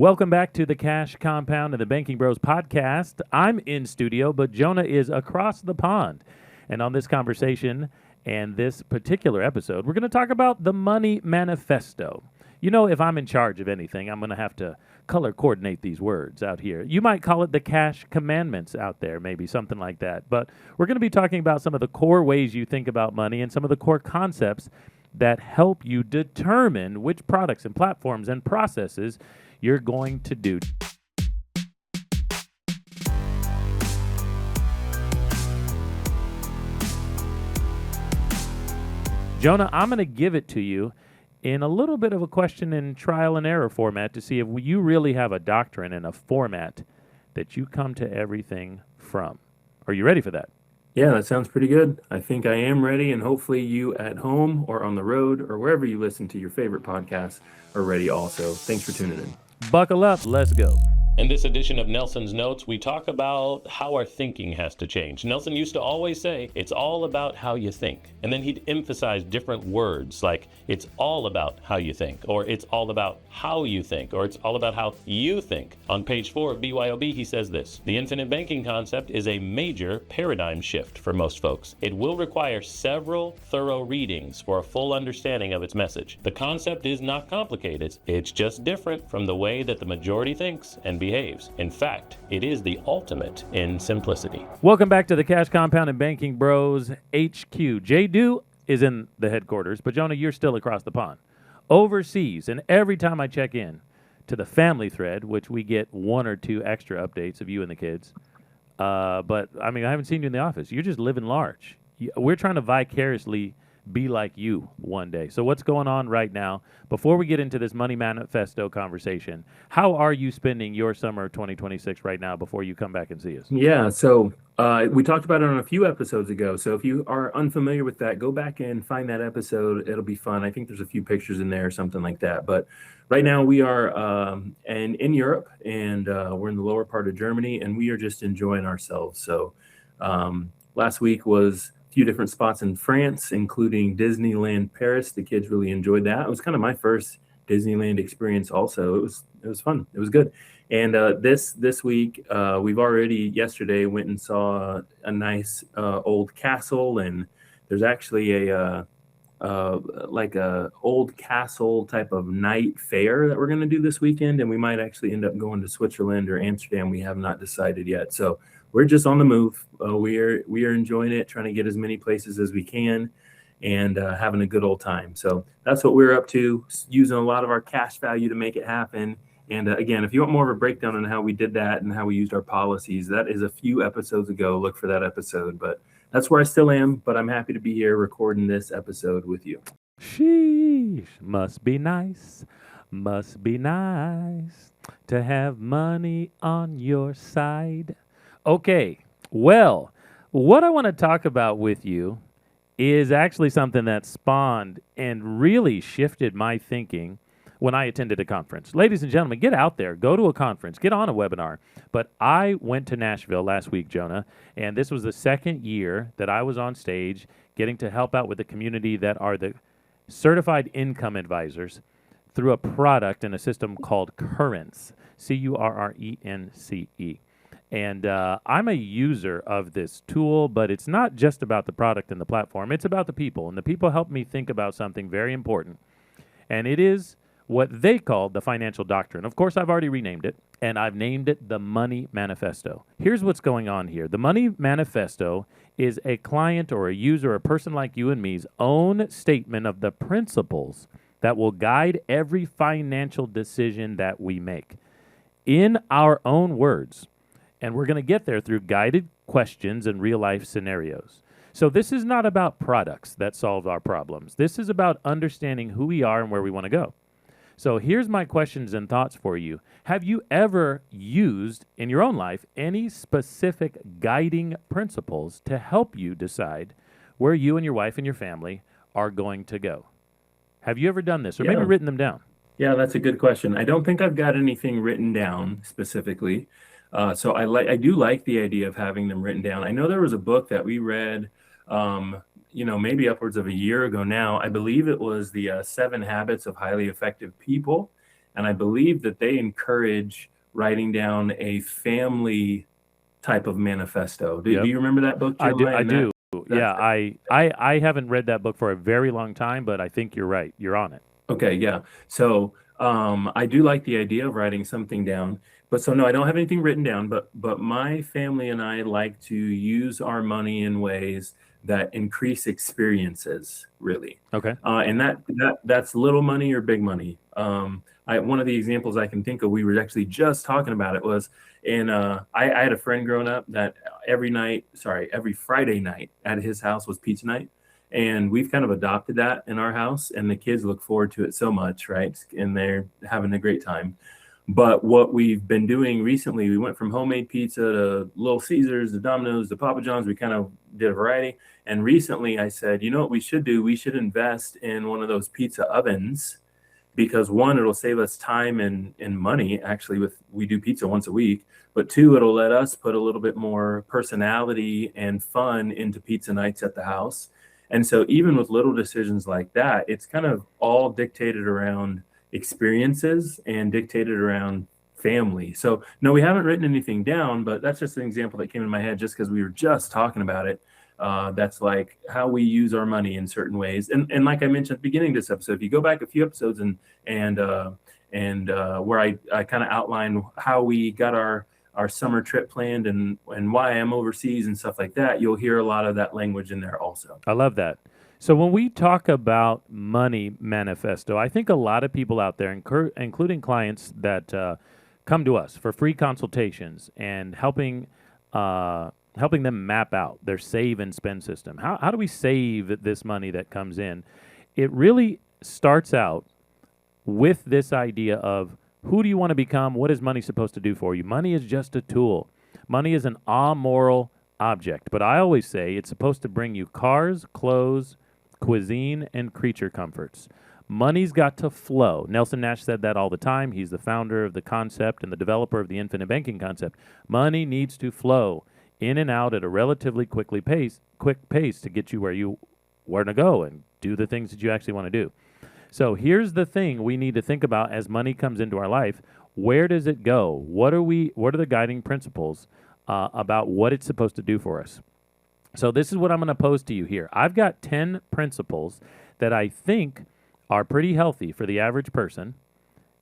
Welcome back to the Cash Compound and the Banking Bros podcast. I'm in studio, but Jonah is across the pond. And on this conversation and this particular episode, we're going to talk about the Money Manifesto. You know, if I'm in charge of anything, I'm going to have to color coordinate these words out here. You might call it the Cash Commandments out there, maybe something like that. But we're going to be talking about some of the core ways you think about money and some of the core concepts that help you determine which products and platforms and processes you're going to do. Jonah, I'm going to give it to you in a little bit of a question and trial and error format to see if you really have a doctrine and a format that you come to everything from. Are you ready for that? Yeah, that sounds pretty good. I think I am ready, and hopefully you at home or on the road or wherever you listen to your favorite podcasts are ready also. Thanks for tuning in. Buckle up. Let's go. In this edition of Nelson's Notes, we talk about how our thinking has to change. Nelson used to always say, it's all about how you think. And then he'd emphasize different words like, it's all about how you think, or it's all about how you think, or it's all about how you think. On page 4 of BYOB, he says this: the infinite banking concept is a major paradigm shift for most folks. It will require several thorough readings for a full understanding of its message. The concept is not complicated. It's just different from the way that the majority thinks and behaves. In fact, it is the ultimate in simplicity. Welcome back to the Cash Compound and Banking Bros HQ. J-Do is in the headquarters, but Jonah, you're still across the pond, overseas. And every time I check in to the family thread, which we get one or two extra updates of you and the kids, but I mean, I haven't seen you in the office. You're just living large. We're trying to vicariously be like you one day. So what's going on right now? Before we get into this Money Manifesto conversation, how are you spending your summer 2026 right now before you come back and see us? Yeah, so we talked about it on a few episodes ago. So if you are unfamiliar with that, go back and find that episode. It'll be fun. I think there's a few pictures in there or something like that. But right now we are in Europe, and we're in the lower part of Germany, and we are just enjoying ourselves. So last week was few different spots in France, including Disneyland Paris. The kids really enjoyed that. It was kind of my first Disneyland experience also. It was fun. It was good. And this week, we've already yesterday went and saw a nice old castle, and there's actually a old castle type of night fair that we're going to do this weekend, and we might actually end up going to Switzerland or Amsterdam. We have not decided yet. So we're just on the move. We are enjoying it, trying to get as many places as we can, and having a good old time. So that's what we're up to, using a lot of our cash value to make it happen. And again, if you want more of a breakdown on how we did that and how we used our policies, that is a few episodes ago. Look for that episode. But that's where I still am. But I'm happy to be here recording this episode with you. Sheesh, must be nice to have money on your side. Okay, well, what I want to talk about with you is actually something that spawned and really shifted my thinking when I attended a conference. Ladies and gentlemen, get out there, go to a conference, get on a webinar. But I went to Nashville last week, Jonah, and this was the second year that I was on stage getting to help out with the community that are the certified income advisors through a product and a system called Currence, Currence. And I'm a user of this tool, but it's not just about the product and the platform. It's about the people. And the people help me think about something very important. And it is what they call the financial doctrine. Of course, I've already renamed it, and I've named it the Money Manifesto. Here's what's going on here. The Money Manifesto is a client or a user, a person like you and me's own statement of the principles that will guide every financial decision that we make in our own words. And we're going to get there through guided questions and real-life scenarios. So this is not about products that solve our problems. This is about understanding who we are and where we want to go. So here's my questions and thoughts for you. Have you ever used in your own life any specific guiding principles to help you decide where you and your wife and your family are going to go? Have you ever done this or maybe written them down? Yeah, that's a good question. I don't think I've got anything written down specifically. So I do like the idea of having them written down. I know there was a book that we read, maybe upwards of a year ago now. I believe it was the 7 Habits of Highly Effective People. and I believe that they encourage writing down a family type of manifesto. Do Yep. you remember that book, I do. Jeremiah? I And do. that's Yeah. I haven't read that book for a very long time, but I think you're right. You're on it. okay, yeah. So I do like the idea of writing something down. But so no, I don't have anything written down, but my family and I like to use our money in ways that increase experiences, really. Okay. And that's little money or big money. One of the examples I can think of, we were actually just talking about it, was I had a friend growing up that every Friday night at his house was pizza night. And we've kind of adopted that in our house, and the kids look forward to it so much, right? And they're having a great time. But what we've been doing recently, we went from homemade pizza to Little Caesars, to Domino's, to Papa John's. We kind of did a variety. And recently I said, you know what we should do? We should invest in one of those pizza ovens, because one, it'll save us time and money. Actually, we do pizza once a week. But two, it'll let us put a little bit more personality and fun into pizza nights at the house. And so even with little decisions like that, it's kind of all dictated around experiences and dictated around family. So no, we haven't written anything down, but that's just an example that came in my head just because we were just talking about it. That's like how we use our money in certain ways. And like I mentioned at the beginning of this episode, if you go back a few episodes and where I kind of outline how we got our summer trip planned and why I'm overseas and stuff like that, you'll hear a lot of that language in there also. I love that. So when we talk about Money Manifesto, I think a lot of people out there, including clients that come to us for free consultations and helping them map out their save and spend system. How do we save this money that comes in? It really starts out with this idea of, who do you want to become? What is money supposed to do for you? Money is just a tool. Money is an amoral object. But I always say it's supposed to bring you cars, clothes, cuisine, and creature comforts. Money's got to flow. Nelson Nash said that all the time. He's the founder of the concept and the developer of the infinite banking concept. Money needs to flow in and out at a relatively quick pace to get you where you want to go and do the things that you actually want to do. So here's the thing we need to think about as money comes into our life. Where does it go? What are the guiding principles about what it's supposed to do for us? So this is what I'm going to pose to you here. I've got 10 principles that I think are pretty healthy for the average person.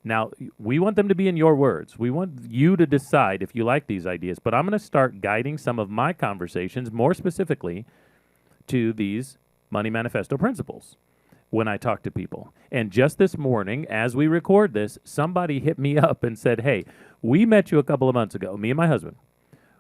Now, we want them to be in your words. We want you to decide if you like these ideas, but I'm going to start guiding some of my conversations more specifically to these Money Manifesto principles when I talk to people. And just this morning, as we record this, somebody hit me up and said, hey, we met you a couple of months ago, me and my husband.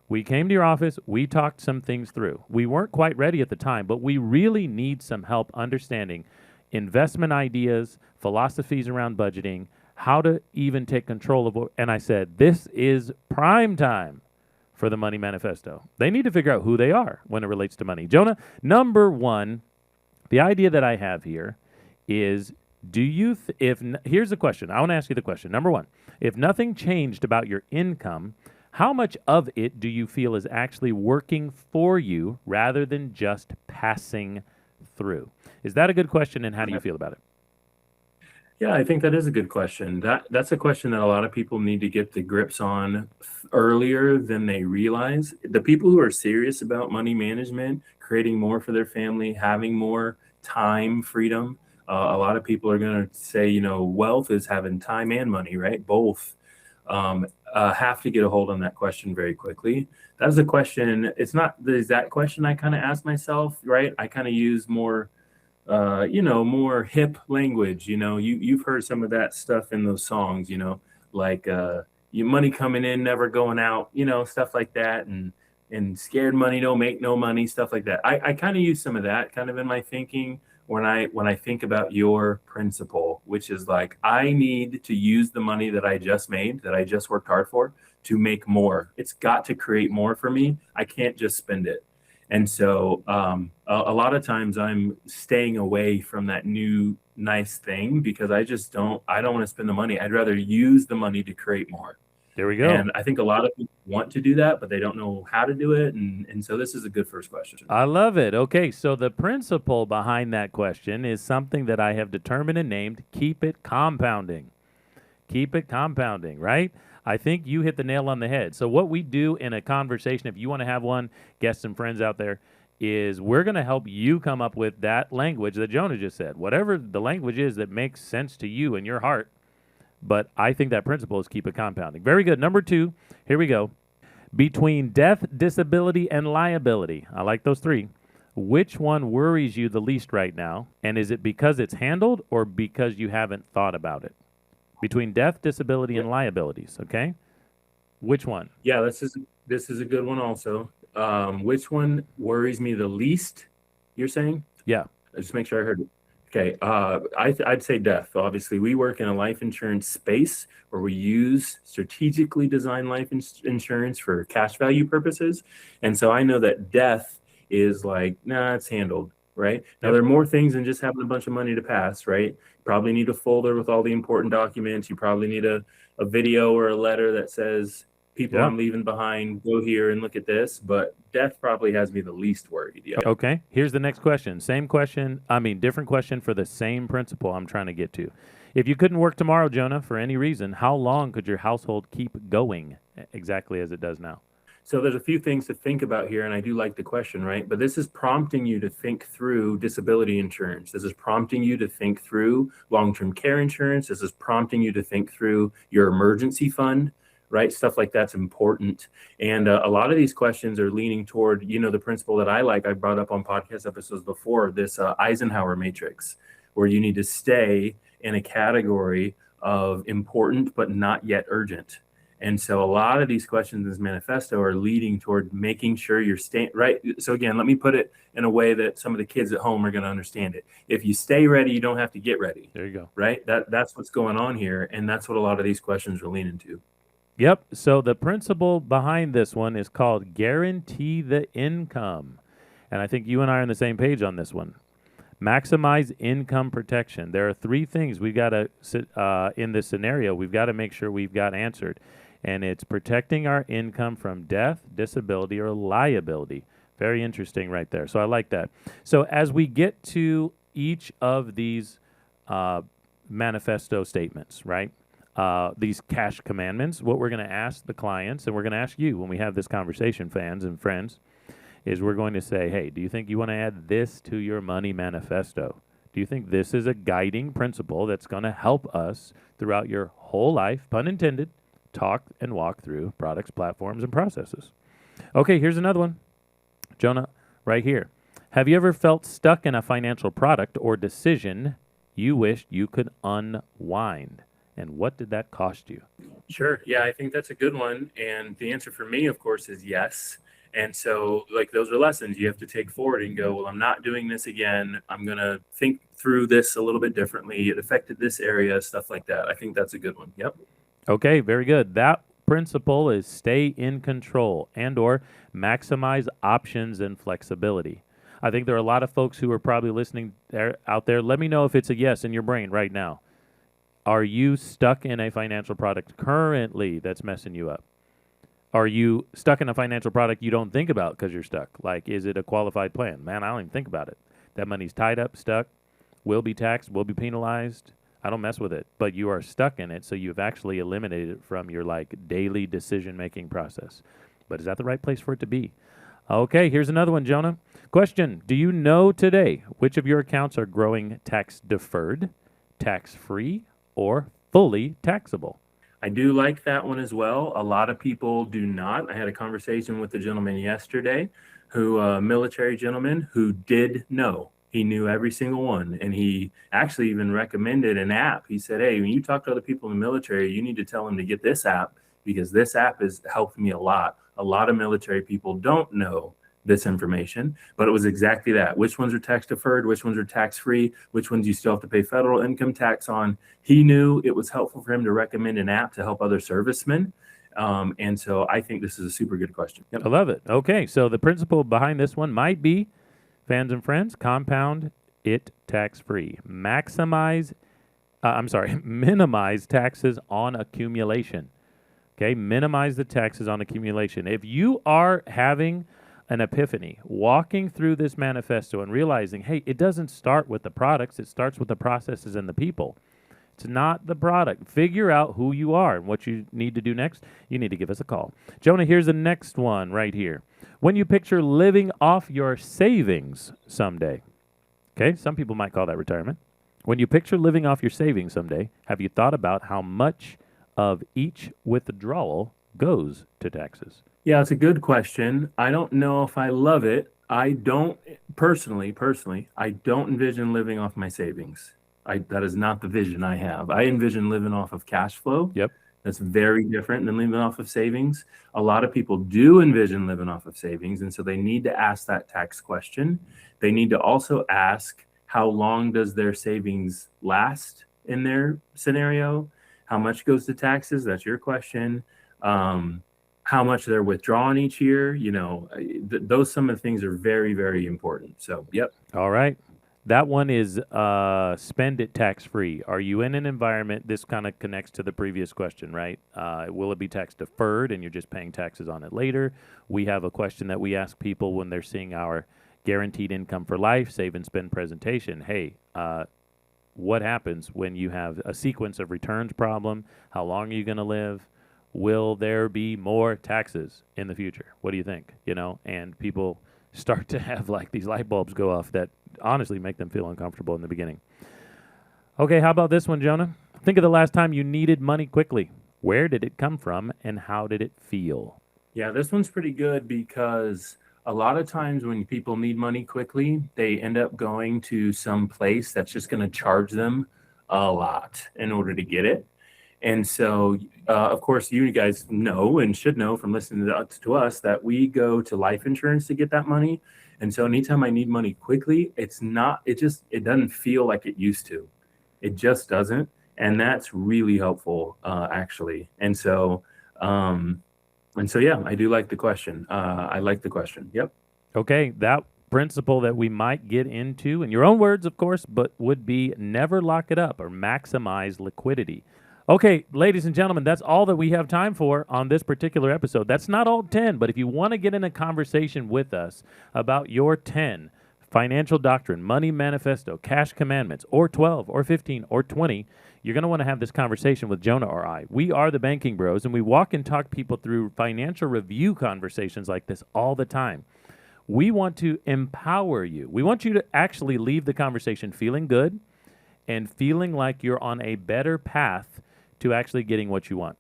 We came to your office. We talked some things through. We weren't quite ready at the time, but we really need some help understanding investment ideas, philosophies around budgeting, how to even take control of what. And I said, this is prime time for the Money Manifesto. They need to figure out who they are when it relates to money. Jonah, number one, the idea that I have here is, here's the question. I want to ask you the question. Number one, if nothing changed about your income, how much of it do you feel is actually working for you rather than just passing through? Is that a good question, and how do you feel about it? Yeah, I think that is a good question. That's a question that a lot of people need to get the grips on earlier than they realize. The people who are serious about money management, creating more for their family, having more time freedom, a lot of people are going to say, wealth is having time and money, right? Both. Have to get a hold on that question very quickly. That is a question. It's not the exact question I kind of ask myself, right? I kind of use more more hip language. You've heard some of that stuff in those songs, like your money coming in, never going out, stuff like that. And scared money don't make no money, stuff like that. I kind of use some of that kind of in my thinking when I think about your principle, which is like, I need to use the money that I just made, that I just worked hard for, to make more. It's got to create more for me. I can't just spend it. And so a lot of times I'm staying away from that new nice thing because I don't want to spend the money. I'd rather use the money to create more. There we go. And I think a lot of people want to do that, but they don't know how to do it. And so this is a good first question. I love it. Okay, so the principle behind that question is something that I have determined and named, keep it compounding. keep it compounding, right? I think you hit the nail on the head. So what we do in a conversation, if you want to have one, guests and friends out there, is we're going to help you come up with that language that Jonah just said. Whatever the language is that makes sense to you in your heart. But I think that principle is keep it compounding. Very good. Number 2, here we go. Between death, disability, and liability, I like those 3. Which one worries you the least right now? And is it because it's handled or because you haven't thought about it? Between death, disability, and liabilities, okay? Which one? Yeah, this is a good one also. Which one worries me the least, you're saying? Yeah. Just make sure I heard it. Okay, I'd say death. Obviously, we work in a life insurance space where we use strategically designed life insurance for cash value purposes. And so I know that death is like, nah, it's handled, right? Now, there are more things than just having a bunch of money to pass, right? You probably need a folder with all the important documents. You probably need a video or a letter that says, people I'm leaving behind, go here and look at this. But death probably has me the least worried. Yeah. Okay, here's the next question. Different question for the same principle I'm trying to get to. If you couldn't work tomorrow, Jonah, for any reason, how long could your household keep going exactly as it does now? So there's a few things to think about here, and I do like the question, right? But this is prompting you to think through disability insurance. This is prompting you to think through long-term care insurance. This is prompting you to think through your emergency fund, right? Stuff like that's important. And a lot of these questions are leaning toward, the principle that I brought up on podcast episodes before, this Eisenhower matrix, where you need to stay in a category of important but not yet urgent. And so a lot of these questions in this manifesto are leading toward making sure you're staying right. So again, let me put it in a way that some of the kids at home are going to understand it. If you stay ready, you don't have to get ready. There you go. Right? That's what's going on here. And that's what a lot of these questions are leaning to. Yep. So the principle behind this one is called guarantee the income. And I think you and I are on the same page on this one. Maximize income protection. There are 3 things we've got to, in this scenario, we've got to make sure we've got answered. And it's protecting our income from death, disability, or liability. Very interesting right there. So I like that. So as we get to each of these manifesto statements, right? These cash commandments, what we're going to ask the clients, and we're going to ask you when we have this conversation, fans and friends, is we're going to say, hey, do you think you want to add this to your money manifesto? Do you think this is a guiding principle that's going to help us throughout your whole life, pun intended, talk and walk through products, platforms, and processes? Okay, here's another one. Jonah, right here. Have you ever felt stuck in a financial product or decision you wished you could unwind? And what did that cost you? Sure. Yeah, I think that's a good one. And the answer for me, of course, is yes. And so those are lessons you have to take forward and go, well, I'm not doing this again. I'm going to think through this a little bit differently. It affected this area, stuff like that. I think that's a good one. Yep. Okay, very good. That principle is stay in control and or maximize options and flexibility. I think there are a lot of folks who are probably listening out there. Let me know if it's a yes in your brain right now. Are you stuck in a financial product currently that's messing you up? Are you stuck in a financial product you don't think about because you're stuck? Like, is it a qualified plan? Man, I don't even think about it. That money's tied up, stuck, will be taxed, will be penalized. I don't mess with it. But you are stuck in it, so you've actually eliminated it from your daily decision-making process. But is that the right place for it to be? Okay, here's another one, Jonah. Question, do you know today which of your accounts are growing tax-deferred, tax-free, or fully taxable? I do like that one as well. A lot of people do not. I had a conversation with a gentleman yesterday, a military gentleman who did know. He knew every single one. And he actually even recommended an app. He said, hey, when you talk to other people in the military, you need to tell them to get this app because this app has helped me a lot. A lot of military people don't know this information, but it was exactly that. Which ones are tax deferred? Which ones are tax free? Which ones you still have to pay federal income tax on? He knew it was helpful for him to recommend an app to help other servicemen. And so I think this is a super good question. Yep. I love it. Okay, so the principle behind this one might be, fans and friends, compound it tax free. Minimize taxes on accumulation. Okay, minimize the taxes on accumulation. If you are having an epiphany, walking through this manifesto and realizing, hey, it doesn't start with the products, it starts with the processes and the people. It's not the product. Figure out who you are and what you need to do next. You need to give us a call. Jonah, here's the next one right here. When you picture living off your savings someday, okay, some people might call that retirement. When you picture living off your savings someday, have you thought about how much of each withdrawal goes to taxes? Yeah, it's a good question. I don't know if I love it. I don't personally, I don't envision living off my savings. That is not the vision I have. I envision living off of cash flow. Yep. That's very different than living off of savings. A lot of people do envision living off of savings, and so they need to ask that tax question. They need to also ask, how long does their savings last in their scenario? How much goes to taxes? That's your question. How much they're withdrawing each year. Those some of the things are very, very important. So, yep. All right. That one is spend it tax-free. Are you in an environment, this kind of connects to the previous question, right? Will it be tax deferred and you're just paying taxes on it later? We have a question that we ask people when they're seeing our guaranteed income for life, save and spend presentation. Hey, what happens when you have a sequence of returns problem? How long are you going to live? Will there be more taxes in the future? What do you think? And people start to have like these light bulbs go off that honestly make them feel uncomfortable in the beginning. Okay, how about this one, Jonah? Think of the last time you needed money quickly. Where did it come from and how did it feel? Yeah, this one's pretty good because a lot of times when people need money quickly, they end up going to some place that's just going to charge them a lot in order to get it. And so, of course, you guys know and should know from listening to us that we go to life insurance to get that money. And so anytime I need money quickly, it doesn't feel like it used to. It just doesn't. And that's really helpful, actually. And so, yeah, I do like the question. I like the question. Yep. Okay, that principle that we might get into, in your own words, of course, but would be never lock it up or maximize liquidity. Okay, ladies and gentlemen, that's all that we have time for on this particular episode. That's not all 10, but if you want to get in a conversation with us about your 10 financial doctrine, money manifesto, cash commandments, or 12, or 15, or 20, you're going to want to have this conversation with Jonah or I. We are the Banking Bros, and we walk and talk people through financial review conversations like this all the time. We want to empower you. We want you to actually leave the conversation feeling good and feeling like you're on a better path to actually getting what you want.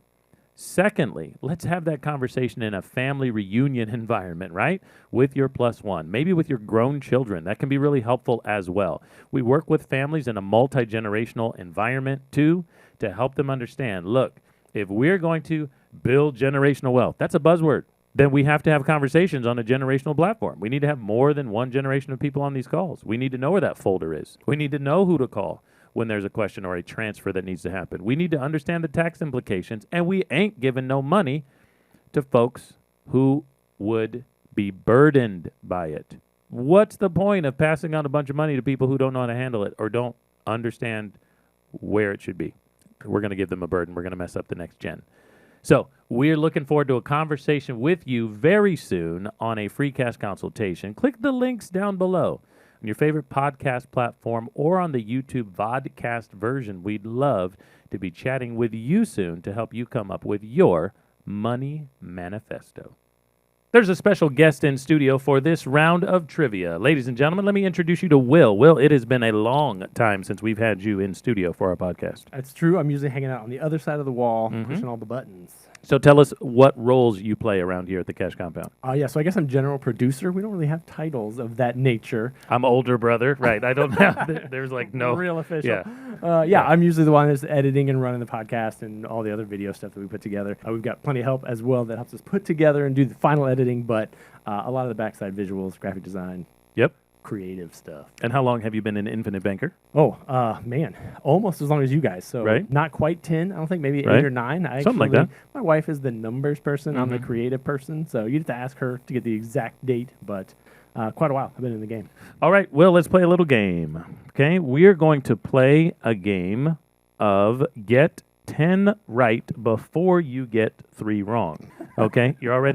Secondly, let's have that conversation in a family reunion environment, right? With your plus one, maybe with your grown children. That can be really helpful as well. We work with families in a multi-generational environment too to help them understand, look, if we're going to build generational wealth, that's a buzzword, then we have to have conversations on a generational platform. We need to have more than one generation of people on these calls. We need to know where that folder is. We need to know who to call when there's a question or a transfer that needs to happen. We need to understand the tax implications, and we ain't giving no money to folks who would be burdened by it. What's the point of passing on a bunch of money to people who don't know how to handle it or don't understand where it should be? We're going to give them a burden. We're going to mess up the next gen. So we're looking forward to a conversation with you very soon on a free cash consultation. Click the links down below on your favorite podcast platform or on the YouTube vodcast version. We'd love to be chatting with you soon to help you come up with your money manifesto. There's a special guest in studio for this round of trivia. Ladies and gentlemen, let me introduce you to Will. Will, it has been a long time since we've had you in studio for our podcast. That's true. I'm usually hanging out on the other side of the wall, pushing all the buttons. So tell us what roles you play around here at the Cash Compound. So I guess I'm general producer. We don't really have titles of that nature. I'm older brother, right? I don't have, there's like no. Real official. Yeah. I'm usually the one that's editing and running the podcast and all the other video stuff that we put together. We've got plenty of help as well that helps us put together and do the final editing, but a lot of the backside visuals, graphic design. Yep. Creative stuff. And how long have you been an Infinite Banker? Man, almost as long as you guys. So right? Not quite 10. I don't think maybe 8 or 9. Something like that. My wife is the numbers person. I'm the creative person. So you'd have to ask her to get the exact date, but quite a while I've been in the game. All right, Will, let's play a little game. Okay, we're going to play a game of Get 10 right before you get 3 wrong. Okay? I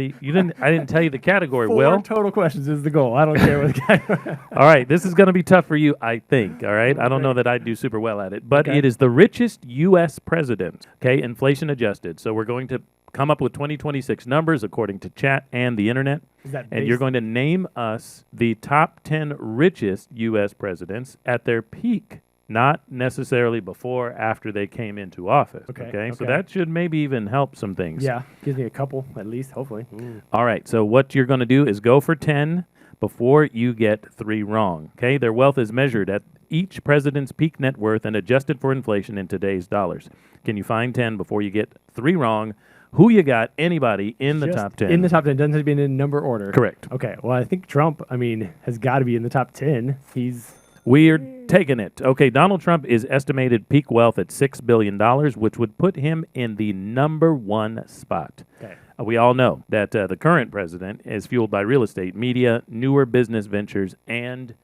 didn't tell you the category, 4 Will. total questions is the goal. I don't care what the guy. All right, this is going to be tough for you, I think. All right, I don't know that I do super well at it, but Okay. it is the richest U.S. president. Okay, inflation adjusted. So we're going to come up with 2026 numbers according to chat and the internet, Is that and you're going to name us the top 10 richest U.S. presidents at their peak. Not necessarily before, after they came into office. Okay, So okay. that should maybe even help some things. Yeah, gives me a couple at least, hopefully. All right. So what you're going to do is go for 10 before you get 3 wrong. Okay. Their wealth is measured at each president's peak net worth and adjusted for inflation in today's dollars. Can you find 10 before you get 3 wrong? Who you got? Anybody in the Just top 10? In the top 10, doesn't have to be in number order. Correct. Okay, well, I think Trump, has got to be in the top 10. We're taking it. Okay, Donald Trump is estimated peak wealth at $6 billion, which would put him in the number 1 spot. Okay. We all know that the current president is fueled by real estate, media, newer business ventures, and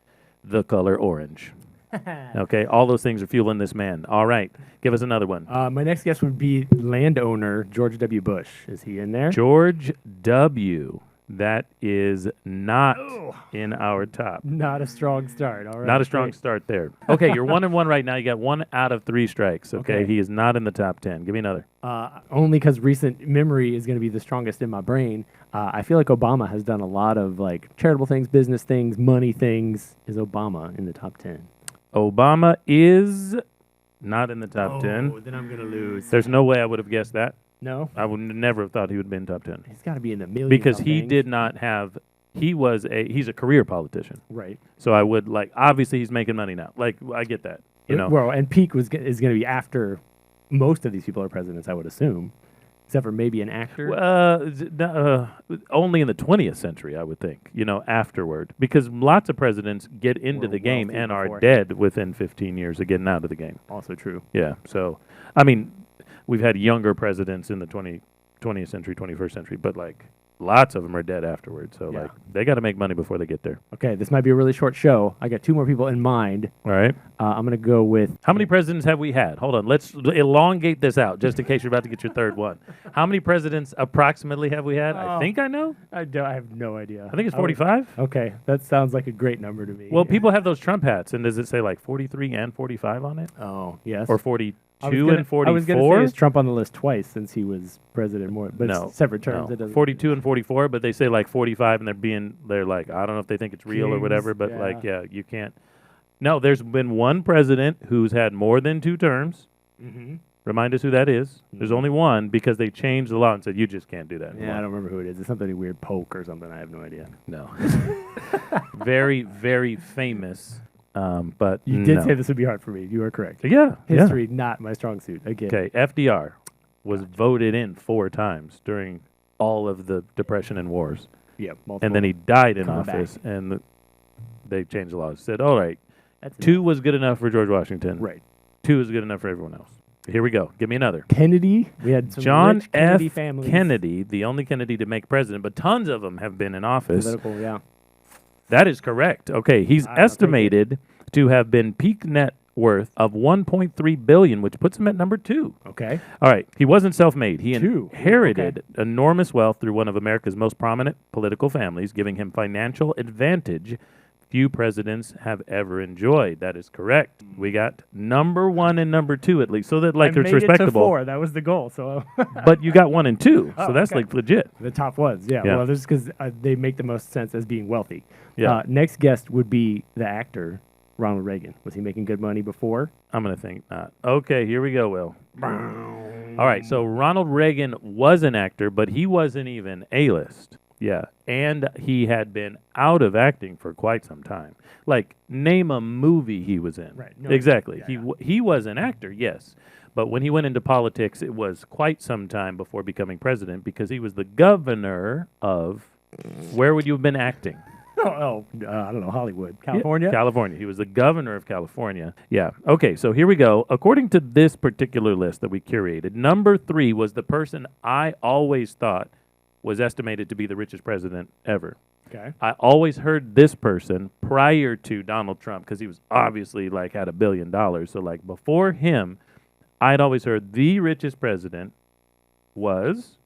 the color orange. Okay, all those things are fueling this man. All right, give us another one. My next guess would be landowner George W. Bush. Is he in there? George W. That is not in our top. Not a strong start. All right. Not a strong great. start there. Okay, you're 1-1 right now. You got 1 out of 3 strikes. Okay, Okay. he is not in the top 10. Give me another. Only because recent memory is going to be the strongest in my brain. I feel like Obama has done a lot of charitable things, business things, money things. Is Obama in the top 10? Obama is not in the top 10. Oh, then I'm going to lose. There's no way I would have guessed that. No? I would never have thought he would be in top 10 He's got to be in the millions. because he did not have. He's a career politician. Right. So I would obviously he's making money now. I get that. You know. Well, and peak is going to be after most of these people are presidents, I would assume, except for maybe an actor. Only in the 20th century, I would think, afterward. Because lots of presidents get into Were the game wealthy and are before. dead within 15 years of getting out of the game. Also true. Yeah. So, we've had younger presidents in the 20th century, 21st century, but lots of them are dead afterwards. So, Yeah. they got to make money before they get there. Okay, this might be a really short show. I got 2 more people in mind. All right. I'm going to go with... How many presidents have we had? Hold on. Let's elongate this out just in case you're about to get your third one. How many presidents approximately have we had? I Oh. think I know. I have no idea. I think it's 45. Okay, that sounds like a great number to me. Well, people have those Trump hats, and does it say 43 and 45 on it? Oh, yes. Or 42 I was gonna- and 44? I was going to say, is Trump on the list twice since he was president more, but No, it's separate terms. no. It doesn't 42 and 44, but they say 45, and they're like, I don't know if they think it's real or Kings, whatever, but yeah. you can't. No, there's been one president who's had more than 2 terms. Mm-hmm. Remind us who that is. There's only one because they changed the law and said you just can't do that Yeah, I anymore. don't remember who it is. It's something weird, Polk or something. I have no idea. No. Very, very famous, but You did no. say this would be hard for me. You are correct. Yeah. History, not my strong suit. Again. Okay, FDR was voted in 4 times during all of the Depression and wars. Yeah, And then he died in Coming back. office, and they changed the law. Said, all right, That's 2 was good enough for George Washington. Right. 2 is good enough for everyone else. Here we go. Give me another. Kennedy. We had some John rich Kennedy F. families. Kennedy, the only Kennedy to make president, but tons of them have been in office. Political, yeah. That is correct. Okay, he's I'll take it. estimated to have been peak net worth of $1.3 billion, which puts him at number 2. Okay. All right, he wasn't self-made. He 2. inherited enormous wealth through one of America's most prominent political families, giving him financial advantage few presidents have ever enjoyed. That is correct. We got number 1 and number 2 at least, so that I it's made it to respectable. 4. That was the goal. So But you got 1 and 2, so Oh, that's okay. legit. the top ones, yeah. Yeah. Well, this is because they make the most sense as being wealthy. Yeah. Next guest would be the actor Ronald Reagan. Was he making good money before? I'm gonna think not. Okay, here we go, Will. All right, so Ronald Reagan was an actor, but he wasn't even A-list. Yeah, and he had been out of acting for quite some time. Name a movie he was in. Right, no, Exactly. yeah, He was an actor, yes, but when he went into politics, it was quite some time before becoming president because he was the governor of. Where would you have been acting? I don't know, Hollywood, California. Yeah, California. He was the governor of California. Yeah. Okay, so here we go. According to this particular list that we curated, number 3 was the person I always thought was estimated to be the richest president ever. Okay. I always heard this person prior to Donald Trump because he was obviously had $1 billion. So before him, I'd always heard the richest president was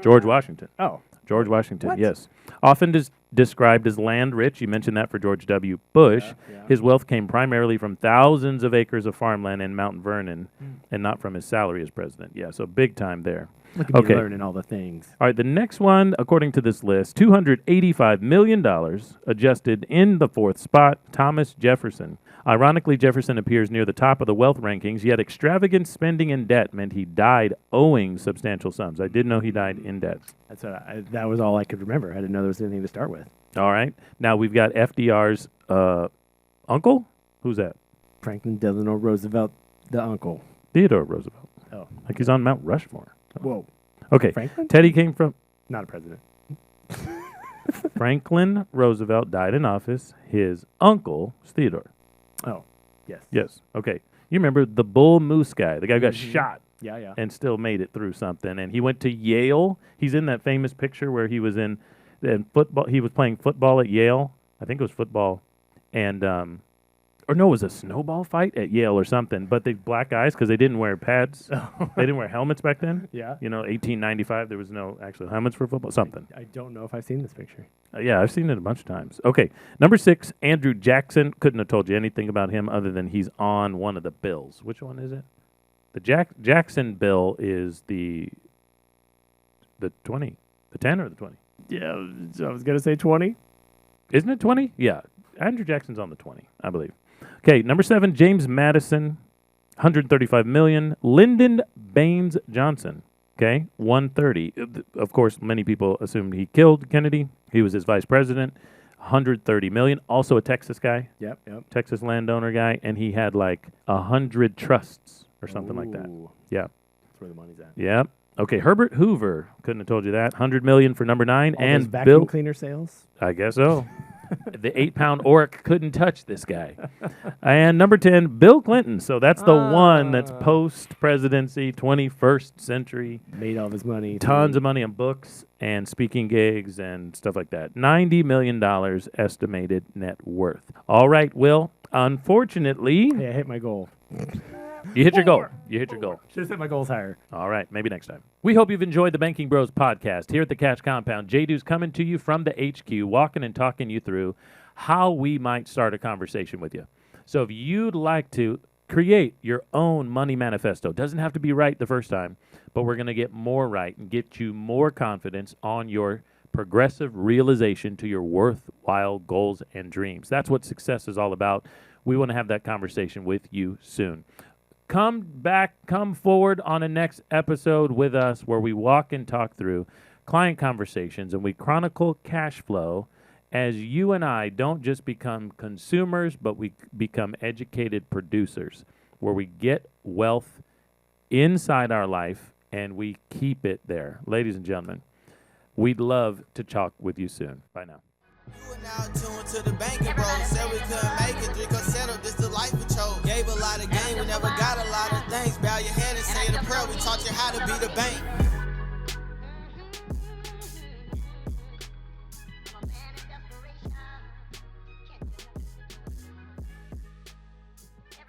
George Washington. Oh. George Washington, What? yes. Often described as land rich. You mentioned that for George W. Bush. Yeah. His wealth came primarily from thousands of acres of farmland in Mount Vernon and not from his salary as president. Yeah, so big time there. Look at me Okay. learning all the things. All right, the next one, according to this list, $285 million adjusted in the fourth spot, Thomas Jefferson. Ironically, Jefferson appears near the top of the wealth rankings, yet extravagant spending and debt meant he died owing substantial sums. I did know he died in debt. That was all I could remember. I didn't know there was anything to start with. All right. Now we've got FDR's uncle. Who's that? Franklin Delano Roosevelt, the uncle. Theodore Roosevelt. Oh. Like he's on Mount Rushmore. Whoa. Okay. Franklin? Teddy came from Not a president. Franklin Roosevelt died in office. His uncle was Theodore. Oh, yes. Yes. Okay. You remember the Bull Moose guy, the guy who got shot Yeah. and still made it through something. And he went to Yale. He's in that famous picture where he was in football. He was playing football at Yale. I think it was football. And, or no, it was a snowball fight at Yale or something. But they black eyes because they didn't wear pads. They didn't wear helmets back then. Yeah. 1895, there was no actual helmets for football. Something. I don't know if I've seen this picture. Yeah, I've seen it a bunch of times. Okay, number 6, Andrew Jackson. Couldn't have told you anything about him other than he's on one of the bills. Which one is it? The Jackson bill is the 20, the 10 or the 20? Yeah, I was going to say 20. Isn't it 20? Yeah, Andrew Jackson's on the 20, I believe. Okay, number 7, James Madison, $135 million. Lyndon Baines Johnson. Okay, 130. Of course, many people assumed he killed Kennedy. He was his vice president. 130 million. Also a Texas guy, Yep. Texas landowner guy, and he had like 100 trusts or something like that. Ooh, Yeah. That's where the money's at. Yeah. Okay, Herbert Hoover. Couldn't have told you that. 100 million for number 9. All those And vacuum Bill. cleaner sales. I guess so. The 8-pound orc couldn't touch this guy. And number 10, Bill Clinton. So that's the one that's post-presidency, 21st century. Made all of his money. Tons of money on books and speaking gigs and stuff like that. $90 million estimated net worth. All right, Will. Unfortunately, Hey, I hit my goal. you hit your goal. You hit your goal. Should have set my goals higher. All right, maybe next time. We hope you've enjoyed the Banking Bros podcast here at the Cash Compound. J-Du's coming to you from the HQ, walking and talking you through how we might start a conversation with you. So if you'd like to create your own money manifesto, doesn't have to be right the first time, but we're going to get more right and get you more confidence on your progressive realization to your worthwhile goals and dreams. That's what success is all about. We want to have that conversation with you soon. Come forward on a next episode with us where we walk and talk through client conversations and we chronicle cash flow as you and I don't just become consumers, but we become educated producers where we get wealth inside our life and we keep it there. Ladies and gentlemen, we'd love to talk with you soon. Bye now. You are now tuned to the Banking Bros. Said we couldn't make it, drink or settle, this the life we chose. Gave a lot of game, we never got a lot of things. Bow your head and say the prayer, we taught you how to be the bank.